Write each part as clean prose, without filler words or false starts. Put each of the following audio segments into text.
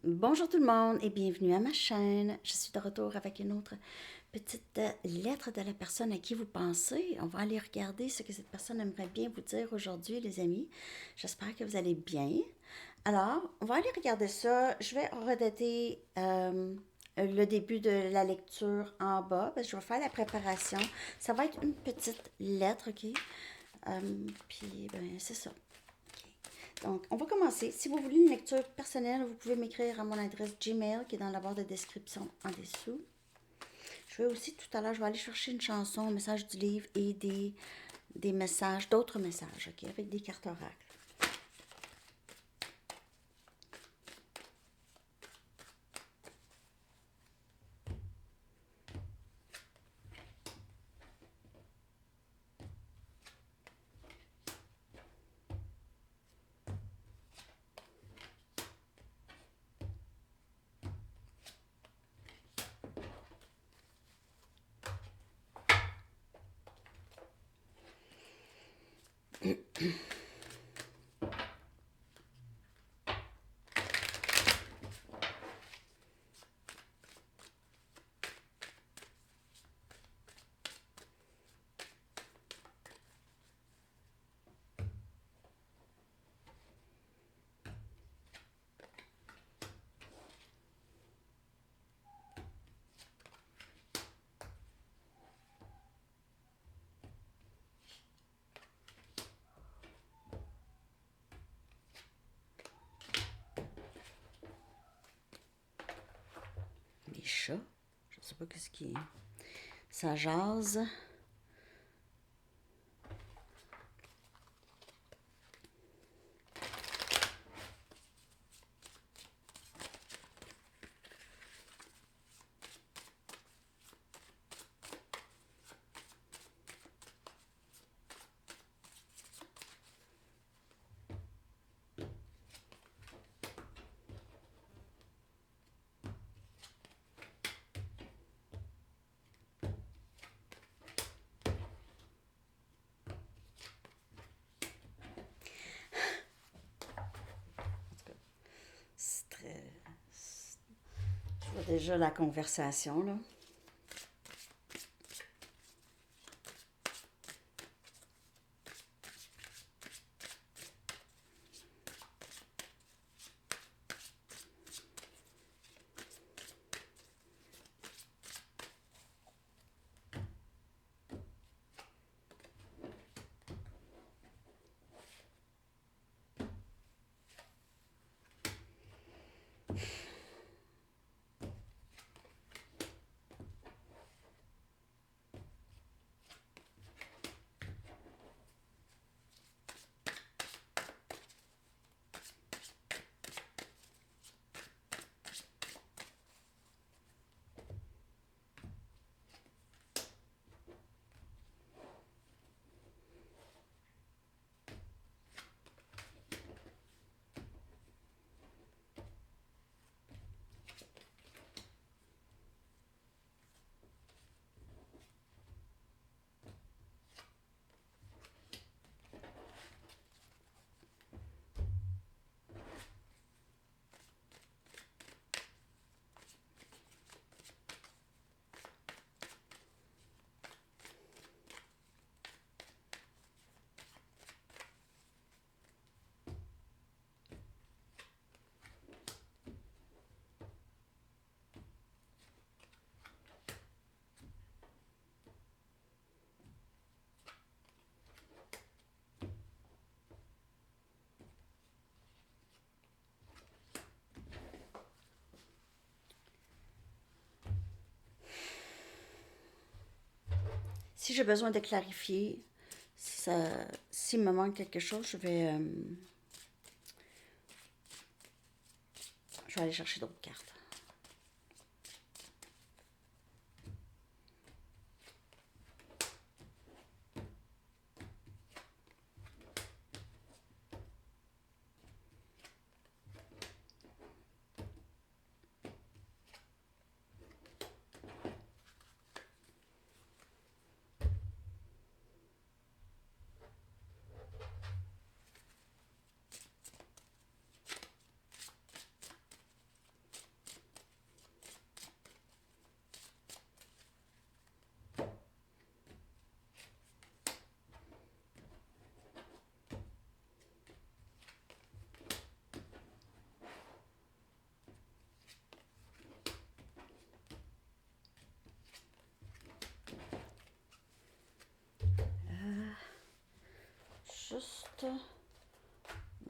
Bonjour tout le monde et bienvenue à ma chaîne. Je suis de retour avec une autre petite lettre de la personne à qui vous pensez. On va aller regarder ce que cette personne aimerait bien vous dire aujourd'hui, les amis. J'espère que vous allez bien. Alors, on va aller regarder ça. Je vais redater le début de la lecture en bas parce que je vais faire la préparation. Ça va être une petite lettre, OK? Puis, ben, c'est ça. Donc, on va commencer. Si vous voulez une lecture personnelle, vous pouvez m'écrire à mon adresse Gmail qui est dans la barre de description en dessous. Je vais aussi tout à l'heure, je vais aller chercher une chanson, un message du livre et des messages, d'autres messages, OK, avec des cartes oracles. Les chats, je ne sais pas qu'est-ce qui est. Ça jase. C'est très... Je vois déjà la conversation, là. Si j'ai besoin de clarifier, s'il me manque quelque chose, je vais aller chercher d'autres cartes.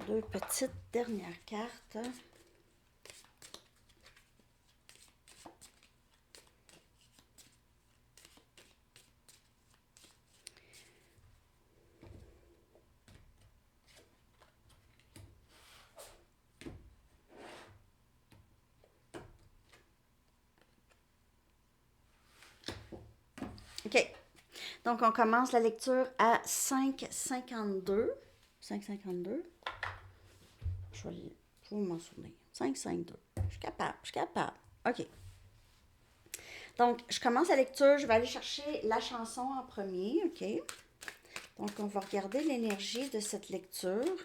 2 petites dernières cartes. OK. Donc, on commence la lecture à 5,52. 5,52. Je vais m'en souvenir. 5,52. Je suis capable. OK. Donc, je commence la lecture. Je vais aller chercher la chanson en premier. OK. Donc, on va regarder l'énergie de cette lecture,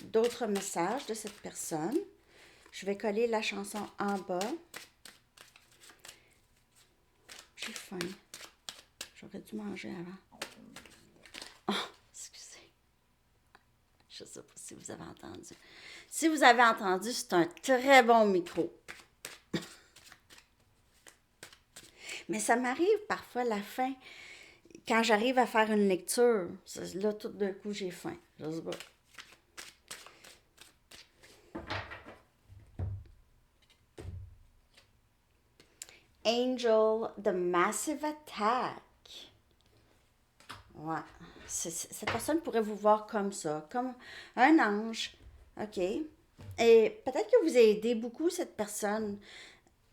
d'autres messages de cette personne. Je vais coller la chanson en bas. J'ai faim. J'aurais dû manger avant. Oh, excusez. Je ne sais pas si vous avez entendu. Si vous avez entendu, c'est un très bon micro. Mais ça m'arrive parfois la faim. Quand j'arrive à faire une lecture, là, tout d'un coup, j'ai faim. Je sais pas. Angel, the Massive Attack. Ouais. Cette personne pourrait vous voir comme ça, comme un ange. OK. Et peut-être que vous avez aidé beaucoup cette personne.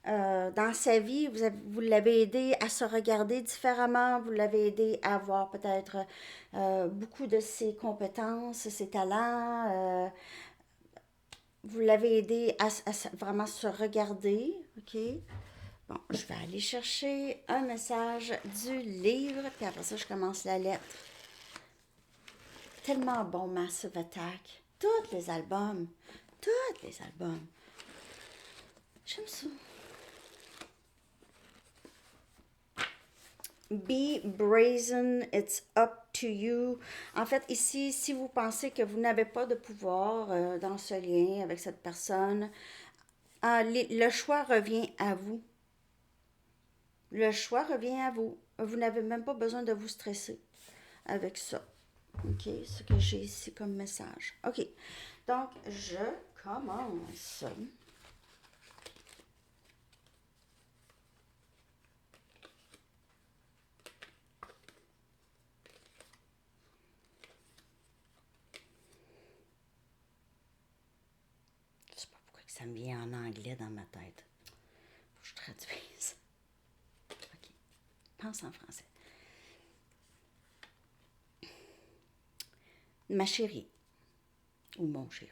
Dans sa vie, vous l'avez aidé à se regarder différemment, vous l'avez aidé à avoir peut-être beaucoup de ses compétences, ses talents, vous l'avez aidé à vraiment se regarder, ok? Bon, je vais aller chercher un message du livre, puis après ça, je commence la lettre. Tellement bon, Massive Attack. Tous les albums. J'aime ça. Be brazen, it's up to you. En fait, ici, si vous pensez que vous n'avez pas de pouvoir dans ce lien avec cette personne, le choix revient à vous. Le choix revient à vous. Vous n'avez même pas besoin de vous stresser avec ça. OK, ce que j'ai ici comme message. OK, donc je commence. Je sais pas pourquoi que ça me vient en anglais dans ma tête. Faut que je traduise. OK, pense en français. Ma chérie, ou mon chéri.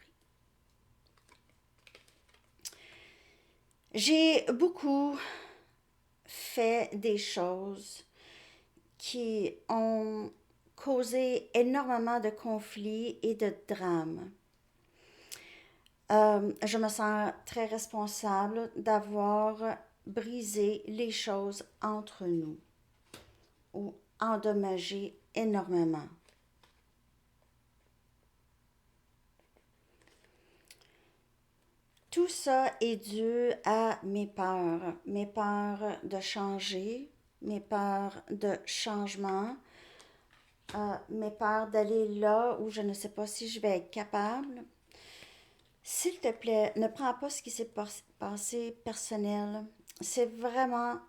J'ai beaucoup fait des choses qui ont causé énormément de conflits et de drames. Je me sens très responsable d'avoir brisé les choses entre nous ou endommagé énormément. Tout ça est dû à mes peurs de changer, mes peurs de changement, mes peurs d'aller là où je ne sais pas si je vais être capable. S'il te plaît, ne prends pas ce qui s'est passé personnel. C'est vraiment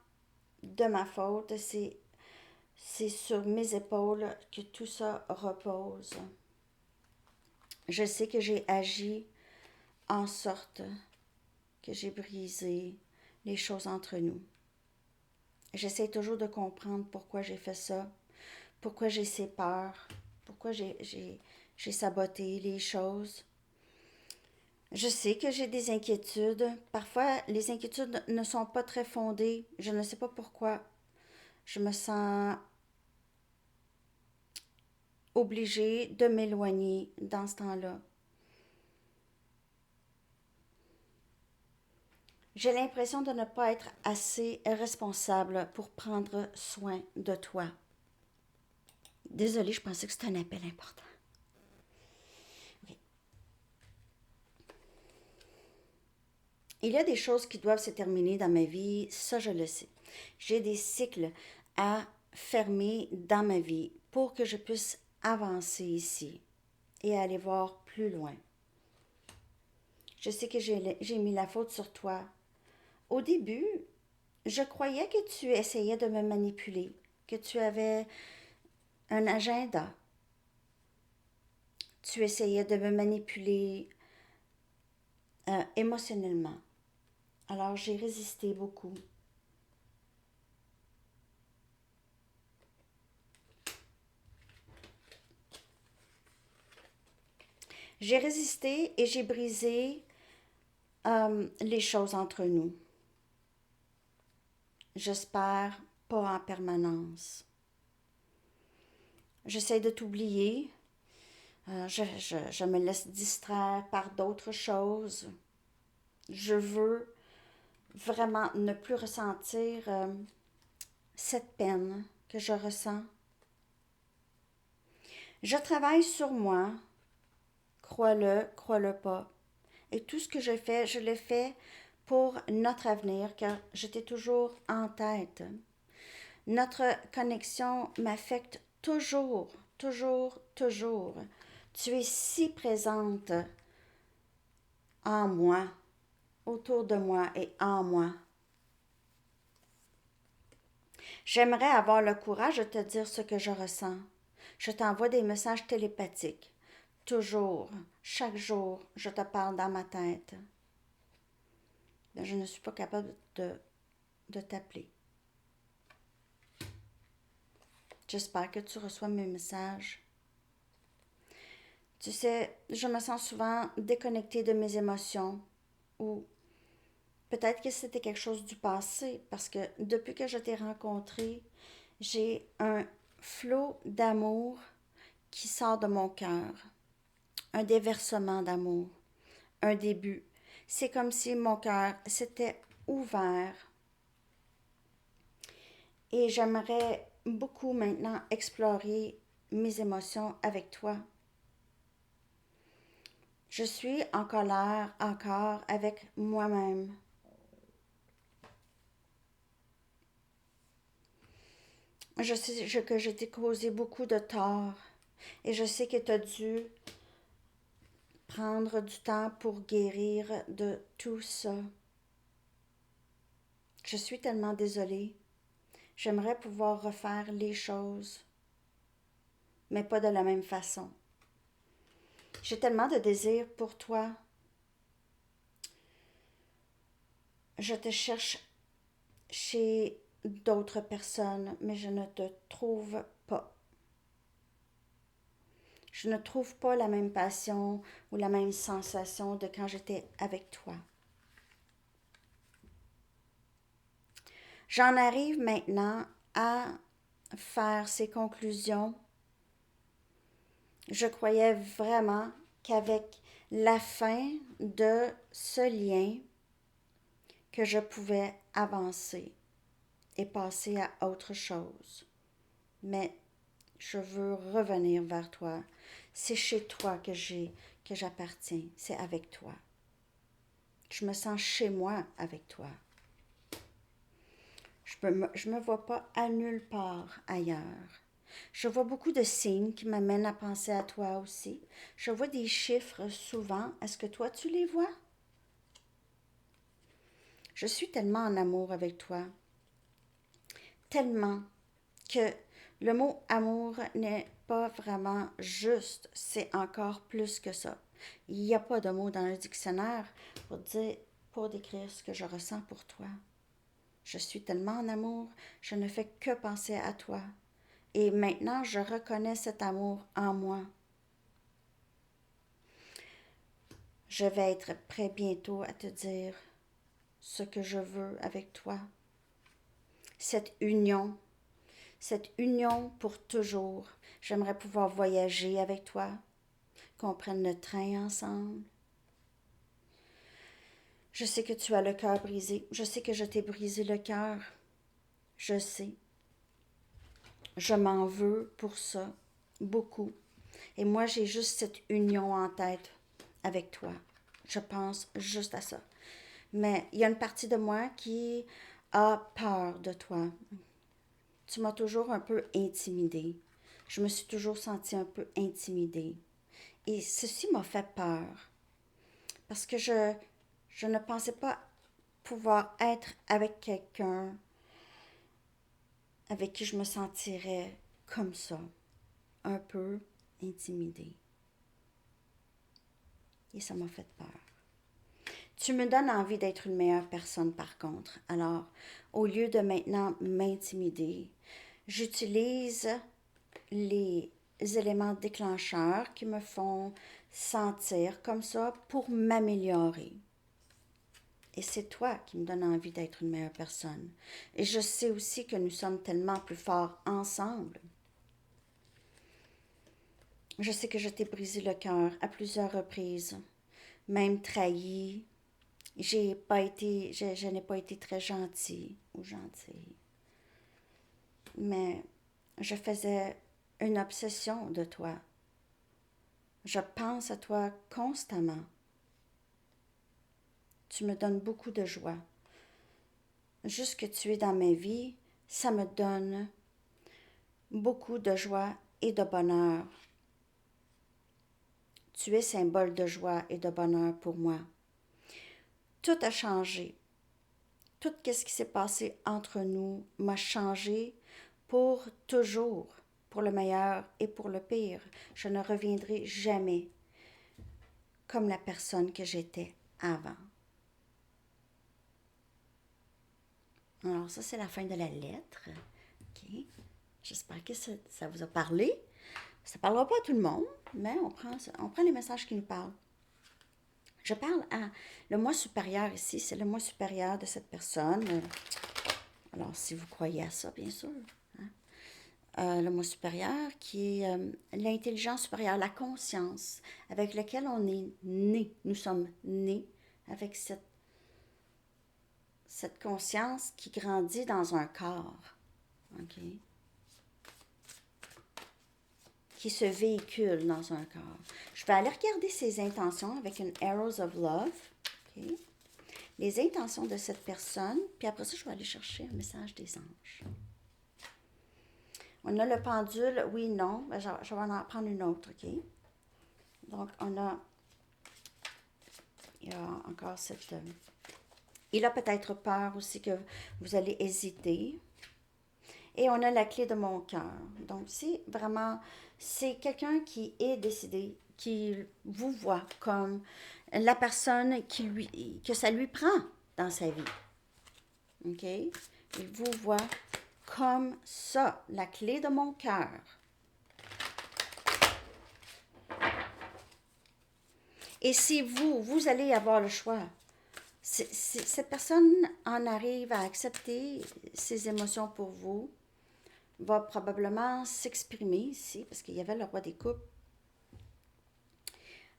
de ma faute. C'est sur mes épaules que tout ça repose. Je sais que j'ai agi en sorte que j'ai brisé les choses entre nous. J'essaie toujours de comprendre pourquoi j'ai fait ça, pourquoi j'ai ces peurs, pourquoi j'ai saboté les choses. Je sais que j'ai des inquiétudes. Parfois, les inquiétudes ne sont pas très fondées. Je ne sais pas pourquoi. Je me sens obligée de m'éloigner dans ce temps-là. J'ai l'impression de ne pas être assez responsable pour prendre soin de toi. Désolée, je pensais que c'était un appel important. Okay. Il y a des choses qui doivent se terminer dans ma vie, ça je le sais. J'ai des cycles à fermer dans ma vie pour que je puisse avancer ici. et aller voir plus loin. Je sais que j'ai mis la faute sur toi. Au début, je croyais que tu essayais de me manipuler, que tu avais un agenda. Tu essayais de me manipuler émotionnellement. Alors j'ai résisté beaucoup. J'ai résisté et j'ai brisé les choses entre nous. J'espère pas en permanence. J'essaie de t'oublier. Je me laisse distraire par d'autres choses. Je veux vraiment ne plus ressentir cette peine que je ressens. Je travaille sur moi, crois-le pas. Et tout ce que je le fais pour notre avenir, car je t'ai toujours en tête. Notre connexion m'affecte toujours, toujours, toujours. Tu es si présente en moi, autour de moi et en moi. J'aimerais avoir le courage de te dire ce que je ressens. Je t'envoie des messages télépathiques. Toujours, chaque jour, je te parle dans ma tête. Mais je ne suis pas capable de t'appeler. J'espère que tu reçois mes messages. Tu sais, je me sens souvent déconnectée de mes émotions ou peut-être que c'était quelque chose du passé parce que depuis que je t'ai rencontré, j'ai un flot d'amour qui sort de mon cœur, un déversement d'amour, un début. C'est comme si mon cœur s'était ouvert et j'aimerais beaucoup maintenant explorer mes émotions avec toi. Je suis en colère encore avec moi-même. Je sais que je t'ai causé beaucoup de tort et je sais que tu as dû prendre du temps pour guérir de tout ça. Je suis tellement désolée. J'aimerais pouvoir refaire les choses, mais pas de la même façon. J'ai tellement de désir pour toi. Je te cherche chez d'autres personnes, mais je ne te trouve pas. Je ne trouve pas la même passion ou la même sensation de quand j'étais avec toi. J'en arrive maintenant à faire ces conclusions. Je croyais vraiment qu'avec la fin de ce lien, que je pouvais avancer et passer à autre chose. Mais je veux revenir vers toi. C'est chez toi que j'appartiens. C'est avec toi. Je me sens chez moi avec toi. Je me vois pas à nulle part ailleurs. Je vois beaucoup de signes qui m'amènent à penser à toi aussi. Je vois des chiffres souvent. Est-ce que toi, tu les vois? Je suis tellement en amour avec toi. Tellement que le mot amour n'est pas vraiment juste. C'est encore plus que ça. Il n'y a pas de mot dans le dictionnaire pour décrire ce que je ressens pour toi. Je suis tellement en amour, je ne fais que penser à toi. Et maintenant, je reconnais cet amour en moi. Je vais être prêt bientôt à te dire ce que je veux avec toi. Cette union pour toujours. J'aimerais pouvoir voyager avec toi, qu'on prenne le train ensemble. Je sais que tu as le cœur brisé. Je sais que je t'ai brisé le cœur. Je sais. Je m'en veux pour ça, beaucoup. Et moi, j'ai juste cette union en tête avec toi. Je pense juste à ça. Mais il y a une partie de moi qui a peur de toi. Tu m'as toujours un peu intimidée. Je me suis toujours sentie un peu intimidée. Et ceci m'a fait peur parce que je ne pensais pas pouvoir être avec quelqu'un avec qui je me sentirais comme ça, un peu intimidée. Et ça m'a fait peur. Tu me donnes envie d'être une meilleure personne par contre. Alors, au lieu de maintenant m'intimider, j'utilise les éléments déclencheurs qui me font sentir comme ça pour m'améliorer. Et c'est toi qui me donnes envie d'être une meilleure personne. Et je sais aussi que nous sommes tellement plus forts ensemble. Je sais que je t'ai brisé le cœur à plusieurs reprises, même trahi. Je n'ai pas été très gentille ou gentille. Mais je faisais une obsession de toi. Je pense à toi constamment. Tu me donnes beaucoup de joie. Juste que tu es dans ma vie, ça me donne beaucoup de joie et de bonheur. Tu es symbole de joie et de bonheur pour moi. Tout a changé. Tout ce qui s'est passé entre nous m'a changé pour toujours, pour le meilleur et pour le pire. Je ne reviendrai jamais comme la personne que j'étais avant. Alors ça, c'est la fin de la lettre. OK. J'espère que ça vous a parlé. Ça ne parlera pas à tout le monde, mais on prend les messages qui nous parlent. Je parle à le moi supérieur ici, c'est le moi supérieur de cette personne. Alors, si vous croyez à ça, bien sûr. Le moi supérieur qui est l'intelligence supérieure, la conscience avec laquelle on est né. Nous sommes nés avec cette conscience qui grandit dans un corps. OK? Qui se véhicule dans un corps. Je vais aller regarder ses intentions avec une Arrows of Love. Okay. Les intentions de cette personne, puis après ça, je vais aller chercher un message des anges. On a le pendule, oui, non. Ben, je vais en prendre une autre, OK? Donc, il y a encore cette... il a peut-être peur aussi que vous allez hésiter. Et on a la clé de mon cœur. Donc, c'est quelqu'un qui est décidé, qui vous voit comme la personne que ça lui prend dans sa vie. OK? Il vous voit comme ça, la clé de mon cœur. Et si vous allez avoir le choix. Cette personne en arrive à accepter ses émotions pour vous, va probablement s'exprimer ici, parce qu'il y avait le roi des coupes.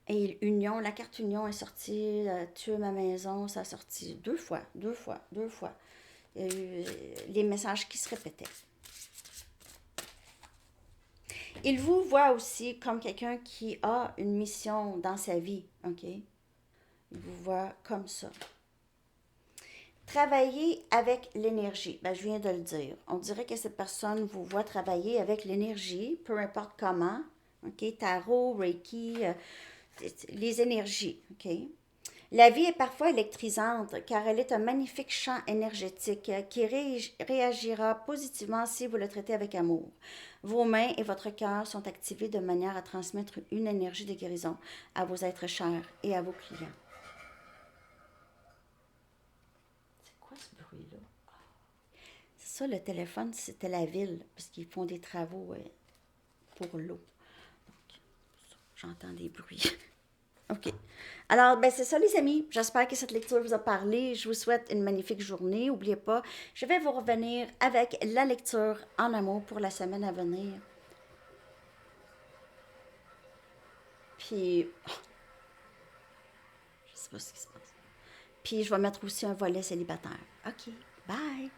Et union, la carte union est sortie, tu es ma maison, ça a sorti deux fois. Il y a eu les messages qui se répétaient. Il vous voit aussi comme quelqu'un qui a une mission dans sa vie, OK? Il vous voit comme ça. Travailler avec l'énergie. Ben, je viens de le dire. On dirait que cette personne vous voit travailler avec l'énergie, peu importe comment. OK? Tarot, Reiki, les énergies. OK? La vie est parfois électrisante car elle est un magnifique champ énergétique qui réagira positivement si vous le traitez avec amour. Vos mains et votre cœur sont activés de manière à transmettre une énergie de guérison à vos êtres chers et à vos clients. C'est quoi ce bruit-là? C'est ça, le téléphone, c'était la ville, parce qu'ils font des travaux pour l'eau. Donc, j'entends des bruits. OK. Alors, ben c'est ça, les amis. J'espère que cette lecture vous a parlé. Je vous souhaite une magnifique journée. N'oubliez pas, je vais vous revenir avec la lecture en amour pour la semaine à venir. Puis, je sais pas ce qui se passe. Puis, je vais mettre aussi un volet célibataire. OK. Bye.